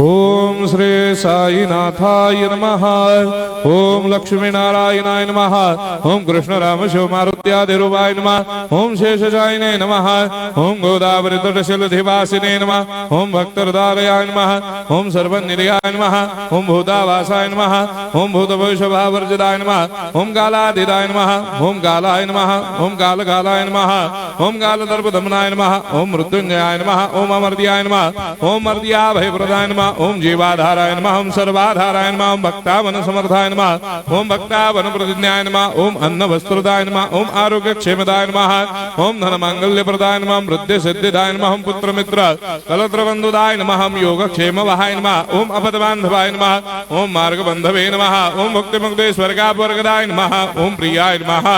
ओम श्री साईनाथाय नमः। ओम लक्ष्मी नारायणाय नमः। ओम कृष्ण राम शिव मारुत्यादिरूपाय नमः। ओम शेषशायिने नमः। ओम गोदावरी तटशिलधिवासिने नमः। ओम भक्तहृदयाय नमः। ओम सर्वनिलयाय नमः। ओम भूतावासाय नमः। ओम भूतभविष्यभावर्जिताय नमः। ओम कालातीताय नमः। ओम कालाय नमः। ओम कालकालाय नमः। ओम कालदर्पदमनाय नमः। ओम मृत्युंजयाय नमः। ओम अमर्त्याय नमः। ओम मर्त्याभयप्रदाय नमः। ओम जीवाधाराय नमः। ओम सर्वाधाराय नमः। ओम भक्तावन समर्थाय नमः। ओम भक्तावन प्रतिज्ञाय नमः। ओम अन्न वस्त्रदाय नमः। ओम आरोग्य क्षेमदाय नमः। ओम धन मांगल्य प्रदाय नमः। वृद्धि सिद्धिदाय नमः। ओम पुत्र मित्र कलत्र बंधुदाय नमः। ओम योग क्षेम वहाय नमः। ओम अपद बांधवाय नमः। ओम मार्ग बंधवे नमः। ओम मुक्ति मुक्ति स्वर्गापवर्गदाय नमः। ओम प्रियाय नमः।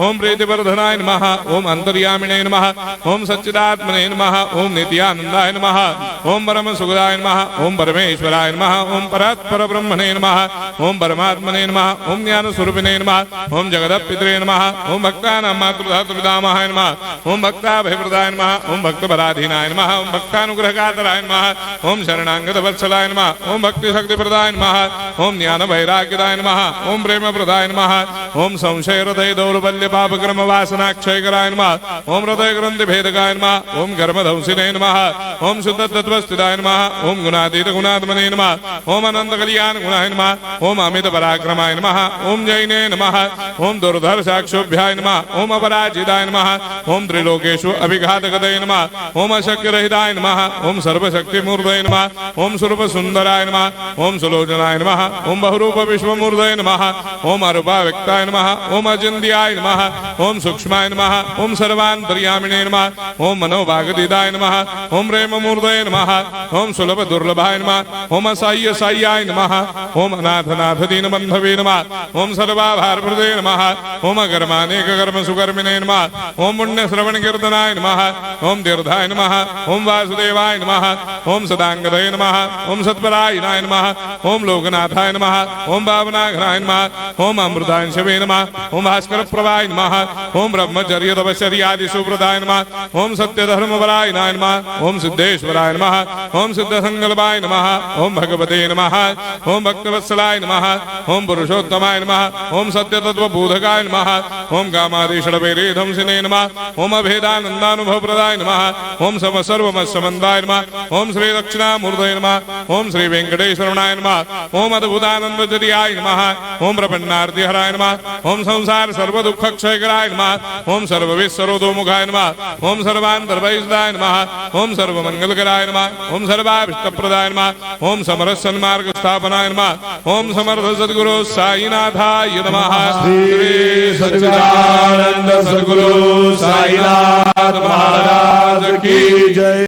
ओम प्रीतिवर्धनाय नमः। ओम अंतर्यामिने नमः। ओम सच्चिदात्मने नमः। ओम नित्यानंदाय नमः। ओम परम सुखदाय नमः। ओम परमेश्वराय नमः। ओम परात्पर ब्रह्मणे नमः। ओम परमात्मने नमः। ओम ज्ञान स्वरूपिणे नमः। ओम जगदपितरे नमः। ओम भक्तानां मातृधातुपितामहाय नमः। ओम भक्ताभयप्रदाय नमः। ओम भक्तपराधीनाय नमः। ओम भक्तानुग्रहकातराय नमः। ओम शरणागत वत्सलाय नमः। ओम भक्ति शक्तिप्रदाय नमः। ओम ज्ञान वैराग्यदाय नमः। ओम प्रेम प्रदाय नमः। ओम संशय हृदय दौर्बल्य पाप कर्म वासना क्षयकराय नमः। ओम हृदय ग्रंथि भेदकाय नमः। ओम कर्मधंसिने नमः। ओम शुद्ध तत्वस्थिताय नमः। ओम गुणातीत गुणात्मने नमः। ओम अनंत कल्याण गुणाय नमः। ओम अमित पराक्रमाय नमः। ओम जैने नमः। ओम दुर्धर साक्षोभ्याय नमः। ओम अपराजिताय नमः। ओम त्रिलोकेषु अभिघातगतये नमः। ओम अशक्य रहिताय नमः। ओम सर्वशक्ति मूर्तये नमः। ओम स्वरूप सुंदराय नमः। ओम सुलोचनाय नमः। ओम बहुरूप विश्वमूर्तये नमः। ओम अरूपाव्यक्ताय नमः। ओम अचिन्त्याय नमः। ओम सूक्ष्माय नमः। ओम सर्वान्तर्यामिने नमः। ओम मनोभागतीताय नमः। ओम प्रेम मूर्तये नमः। ओम सुलभ दुर्लभाय नमः। ओम असाह्य साह्याय नमः। ओम अनाथनाथ दीनबन्धवे नमः। ओम सर्वाभारप्रदे नमः। ओम अकर्मानेक कर्म सुकर्मिणे नमः। ओम पुण्य श्रवण कीर्तनाय नमः। ओम तीर्थाय नमः। ओम वासुदेवाय नमः। ओम सदांगदये नमः। ओम सत्परायणाय नमः। ओम लोकनाथाय नमः। ओम भावनाघनाय नमः। ओम अमृतांशवे नमः। ओम भास्कर प्रभाय नमः। ओम ब्रह्मचर्य तपश्चर्यादि सुप्रदाय नमः। ओम सत्यधर्मपरायणाय नमः। ओम सिद्धेश्वराय नमः। ओम सिद्ध संकल्पाय नमः। ओम भगवते नमः। ओम भक्तवत्सलाय नमः। ओम पुरुषोत्तमाय नमः। ओम सत्य तत्वबोधकाय नमः। ओम कामादिषडवैरेधंसिने नमः। ओम अभेदानंदानुभव प्रदाय नमः। ओम सर्वमस्समन्दाय नमः। ओम श्री दक्षिणामूर्तये नमः। ओम श्री वेंकटेश्वराय नमः। ओम अद्भुतानंदचर्याय नमः। ओम प्रपन्नार्तिहराय नमः। ओम संसार सर्व दुख क्षयकराय नमः। ओम सर्वविश्वरोधोमुखाय नमः। ओम सर्वान्तर्भयदाय नमः। ओम सर्वमंगलकराय नमः। ओम सर्वाभिष्टप्रदाय नमः। ओम समरस सन्मार्ग स्थापनाय नमः। ओम समर्थ सद्गुरु साईनाथाय नमः। श्री सच्चिदानंद सद्गुरु साईनाथ महाराज की जय।